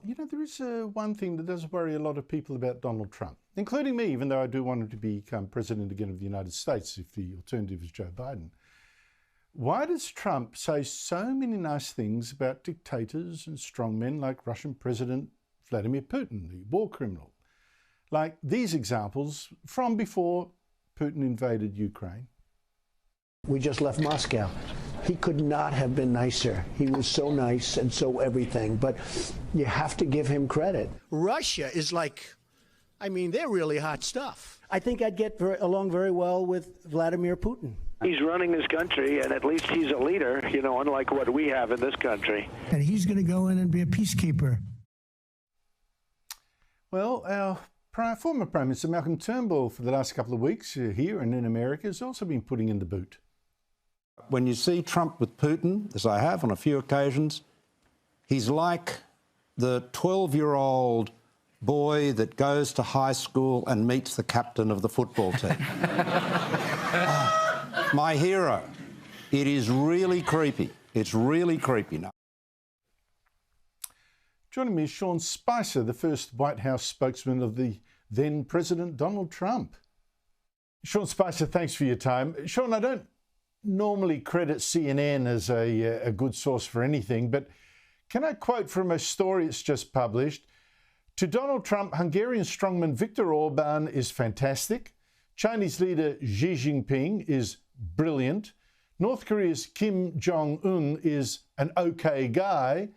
You know, there is one thing that does worry a lot of people about Donald Trump, including me, even though I do want him to become president again of the United States if the alternative is Joe Biden. Why does Trump say so many nice things about dictators and strongmen like Russian President Vladimir Putin, the war criminal? Like these examples from before Putin invaded Ukraine. We just left Moscow. He could not have been nicer. He was so nice and so everything, but you have to give him credit. Russia is like, I mean, they're really hot stuff. I think I'd get along very well with Vladimir Putin. He's running his country, and at least he's a leader, you know, unlike what we have in this country. And he's going to go in and be a peacekeeper. Well, our former Prime Minister Malcolm Turnbull for the last couple of weeks here and in America has also been putting in the boot. When you see Trump with Putin, as I have on a few occasions, he's like the 12-year-old boy that goes to high school and meets the captain of the football team. My hero. It is really creepy. It's really creepy now. Joining me is Sean Spicer, the first White House spokesman of the then President Donald Trump. Sean Spicer, thanks for your time. Sean, I don't normally credit CNN as a good source for anything, but can I quote from a story it's just published? To Donald Trump, Hungarian strongman Viktor Orban is fantastic. Chinese leader Xi Jinping is brilliant. North Korea's Kim Jong-un is an okay guy.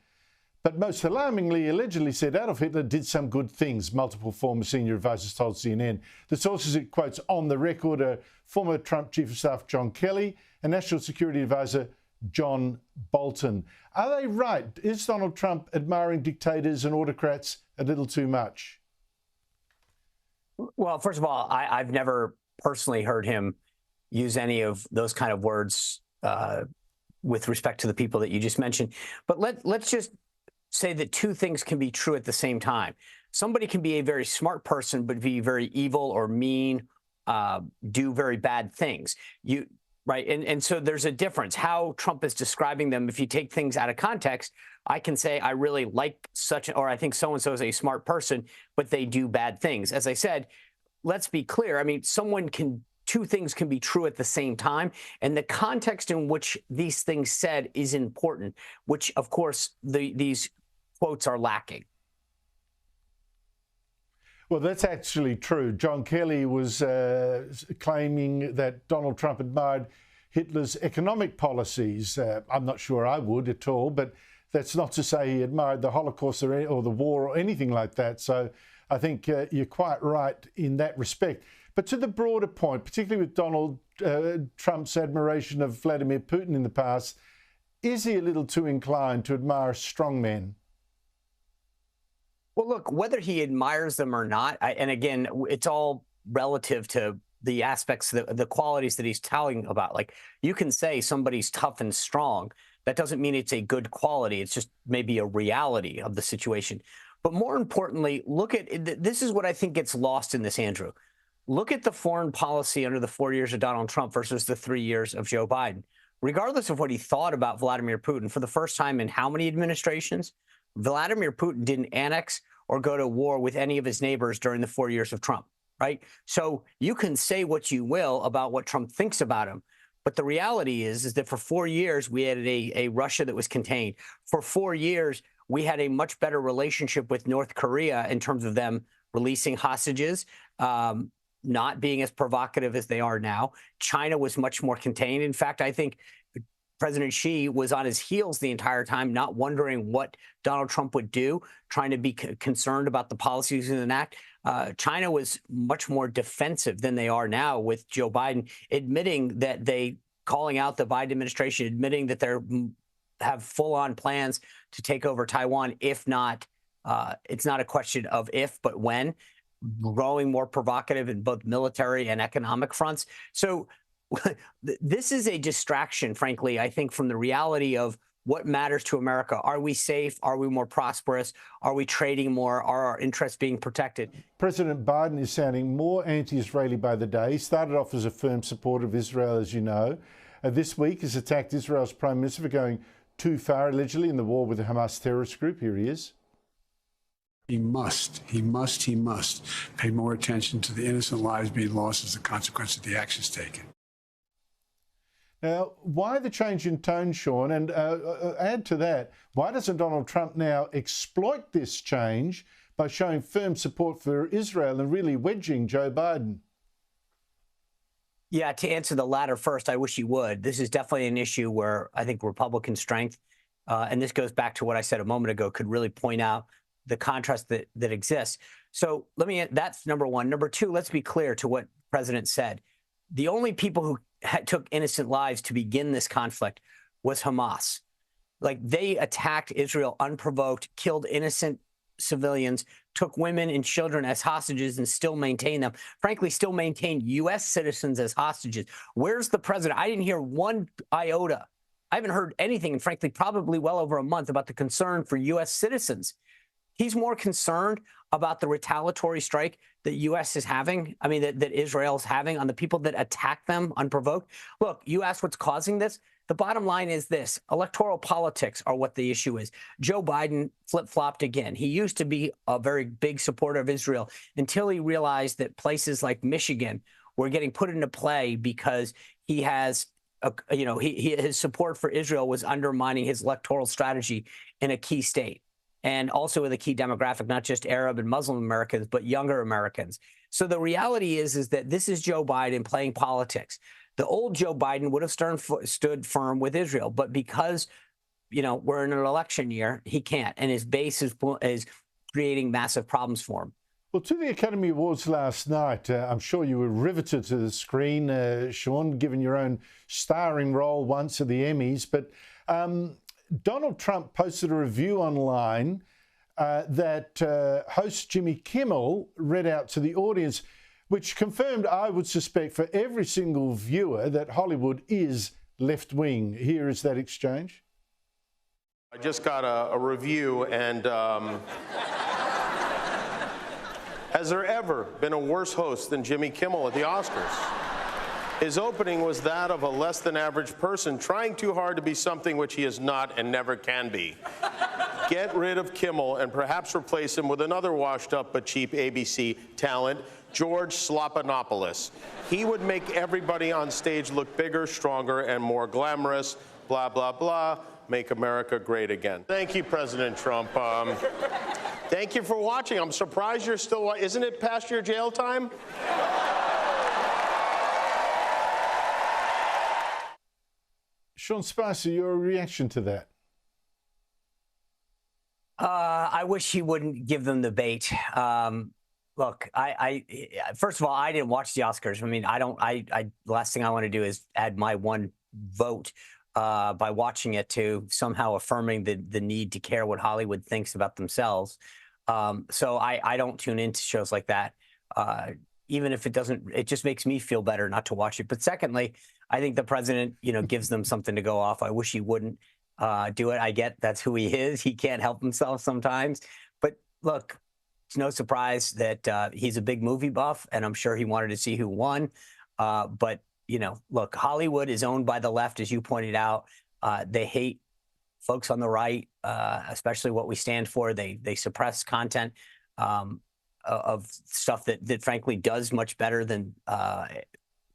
But most alarmingly, allegedly said Adolf Hitler did some good things, multiple former senior advisors told CNN. The sources it quotes on the record are former Trump Chief of Staff John Kelly and National Security Advisor John Bolton. Are they right? Is Donald Trump admiring dictators and autocrats a little too much? Well, first of all, I've never personally heard him use any of those kind of words with respect to the people that you just mentioned. But let's just say that two things can be true at the same time. Somebody can be a very smart person, but be very evil or mean, do very bad things. Right. And so there's a difference. How Trump is describing them, if you take things out of context, I can say I really like such, or I think so-and-so is a smart person, but they do bad things. As I said, let's be clear. I mean, two things can be true at the same time. And the context in which these things said is important, which, of course, these quotes are lacking. Well, that's actually true. John Kelly was claiming that Donald Trump admired Hitler's economic policies. I'm not sure I would at all, but that's not to say he admired the Holocaust or the war or anything like that. So I think you're quite right in that respect. But to the broader point, particularly with Donald Trump's admiration of Vladimir Putin in the past, is he a little too inclined to admire strongmen? Well, look, whether he admires them or not, and again, it's all relative to the aspects, the qualities that he's telling about. Like, you can say somebody's tough and strong. That doesn't mean it's a good quality. It's just maybe a reality of the situation. But more importantly, look at this is what I think gets lost in this, Andrew. Look at the foreign policy under the 4 years of Donald Trump versus the 3 years of Joe Biden. Regardless of what he thought about Vladimir Putin, for the first time in how many administrations, Vladimir Putin didn't annex or go to war with any of his neighbors during the 4 years of Trump, right? So you can say what you will about what Trump thinks about him, but the reality is that for 4 years, we had a Russia that was contained. For 4 years, we had a much better relationship with North Korea in terms of them releasing hostages, not being as provocative as they are now. China was much more contained. In fact, I think President Xi was on his heels the entire time, not wondering what Donald Trump would do, trying to be concerned about the policies in the act. China was much more defensive than they are now, with Joe Biden admitting that calling out the Biden administration, admitting that they have full-on plans to take over Taiwan. If not, it's not a question of if, but when, growing more provocative in both military and economic fronts. So this is a distraction, frankly, I think, from the reality of what matters to America. Are we safe? Are we more prosperous? Are we trading more? Are our interests being protected? President Biden is sounding more anti-Israeli by the day. He started off as a firm supporter of Israel, as you know. This week has attacked Israel's Prime Minister for going too far, allegedly, in the war with the Hamas terrorist group. Here he is. He must pay more attention to the innocent lives being lost as a consequence of the actions taken. Now, why the change in tone, Sean? And add to that, why doesn't Donald Trump now exploit this change by showing firm support for Israel and really wedging Joe Biden? Yeah, to answer the latter first, I wish he would. This is definitely an issue where I think Republican strength, and this goes back to what I said a moment ago, could really point out the contrast that exists. So that's number one. Number two, let's be clear to what the president said. The only people who took innocent lives to begin this conflict was Hamas. Like, they attacked Israel unprovoked, killed innocent civilians, took women and children as hostages and still maintain them. Frankly, still maintain U.S. citizens as hostages. Where's the president? I didn't hear one iota. I haven't heard anything, and frankly, probably well over a month, about the concern for U.S. citizens. He's more concerned about the retaliatory strike that U.S. is having, that Israel's having on the people that attack them unprovoked. Look, you asked what's causing this. The bottom line is this: electoral politics are what the issue is. Joe Biden flip-flopped again. He used to be a very big supporter of Israel until he realized that places like Michigan were getting put into play because he has, his support for Israel was undermining his electoral strategy in a key state, and also with a key demographic, not just Arab and Muslim Americans, but younger Americans. So the reality is that this is Joe Biden playing politics. The old Joe Biden would have stood firm with Israel, but because, we're in an election year, he can't, and his base is creating massive problems for him. Well, to the Academy Awards last night, I'm sure you were riveted to the screen, Sean, given your own starring role once at the Emmys, but Donald Trump posted a review online that host Jimmy Kimmel read out to the audience, which confirmed, I would suspect, for every single viewer that Hollywood is left-wing. Here is that exchange. I just got a review, and has there ever been a worse host than Jimmy Kimmel at the Oscars? His opening was that of a less-than-average person trying too hard to be something which he is not and never can be. Get rid of Kimmel and perhaps replace him with another washed-up but cheap ABC talent, George Slopanopoulos. He would make everybody on stage look bigger, stronger, and more glamorous, blah, blah, blah, make America great again. Thank you, President Trump. Thank you for watching. I'm surprised you're still, isn't it past your jail time? Sean Spicer, your reaction to that? I wish he wouldn't give them the bait. Look, first of all, I didn't watch the Oscars. The last thing I want to do is add my one vote by watching it to somehow affirming the need to care what Hollywood thinks about themselves. So I don't tune into shows like that. Even if it just makes me feel better not to watch it. But secondly, I think the president, gives them something to go off. I wish he wouldn't do it. I get that's who he is. He can't help himself sometimes. But look, it's no surprise that he's a big movie buff, and I'm sure he wanted to see who won. But, look, Hollywood is owned by the left, as you pointed out. They hate folks on the right, especially what we stand for. They suppress content of stuff that frankly does much better than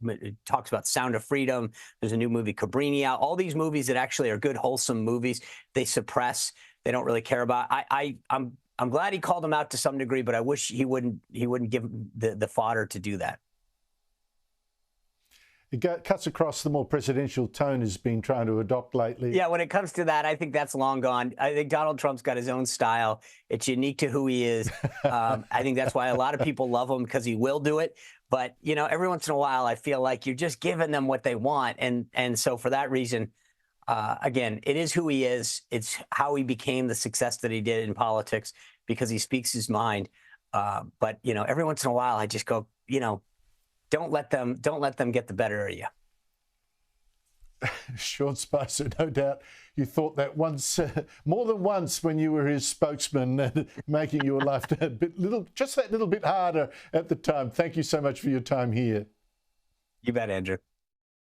it talks about Sound of Freedom. There's a new movie, Cabrini, out. All these movies that actually are good, wholesome movies, they suppress. They don't really care about. I'm glad he called them out to some degree, but I wish he wouldn't give them the fodder to do that. It cuts across the more presidential tone he's been trying to adopt lately. Yeah, when it comes to that, I think that's long gone. I think Donald Trump's got his own style. It's unique to who he is. I think that's why a lot of people love him, because he will do it. But, every once in a while, I feel like you're just giving them what they want. And so for that reason, again, it is who he is. It's how he became the success that he did in politics, because he speaks his mind. But, every once in a while, I just go, don't let them get the better of you. Sean Spicer, no doubt you thought that once, more than once, when you were his spokesman, making your life just that little bit harder at the time. Thank you so much for your time here. You bet, Andrew.